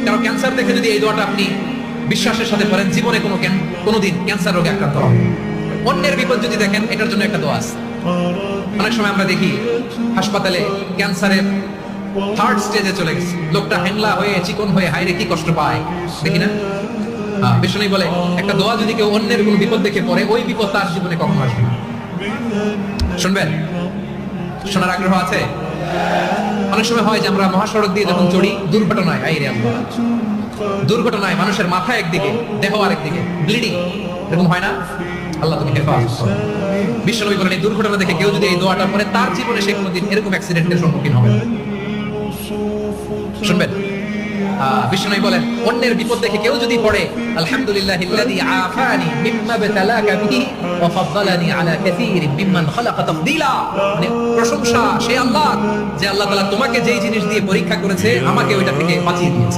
কারণ ক্যান্সার দেখে যদি এই দোয়াটা আপনি বিশ্বাসের সাথে করেন, জীবনে কোনোদিন ক্যান্সার রোগে আক্রান্ত হবেন। অন্যের বিপদ যদি দেখেন, এটার জন্য একটা দোয়া আছে। অনেক সময় আমরা দেখি হাসপাতালে ক্যান্সারের থার্ড স্টেজে চলে গেছে, লোকটা হ্যাংলা হয়ে চিকন হয়ে হাইরে কি কষ্ট পায়, দেখি না? বিষ্ণু বলে একটা দোয়া যদি কেউ অন্যের কোনো বিপদ দেখে পড়ে, ওই বিপদ তার জীবনে কখনো আসবে না। শুনবেন? শোনার আগ্রহ আছে? অনেক সময় হয় যে আমরা মহাসড়ক দিয়ে যখন চড়ি, দুর্ঘটনায় দুর্ঘটনায় মানুষের মাথা একদিকে, দেহ আরেকদিকে, ব্লিডিং, এরকম হয় না? আল্লাহ তুমি হেফাজত করো। বিশ্বনবী বলেন এই দুর্ঘটনা দেখে কেউ যদি এই দোয়াটা পড়ে, তার জীবনে সে কোনোদিন এরকম অ্যাক্সিডেন্টের সম্মুখীন হবে না। শুনবেন? বিশ্বনবী বলেন অন্যের বিপদ দেখে কেউ যদি পড়ে, আলহামদুলিল্লাহিল্লাযী আফানি মিম্মা বাতালাকা বিহি ওয়া ফাদ্দালানি আলা কাসীরিন মিম্মান খালাকা তাফদীলা। মানে প্রশংসা সেই আল্লাহ, যে আল্লাহ তাআলা তোমাকে যেই জিনিস দিয়ে পরীক্ষা করেছে, আমাকে ওইটা থেকে বাঁচিয়ে দিয়েছে।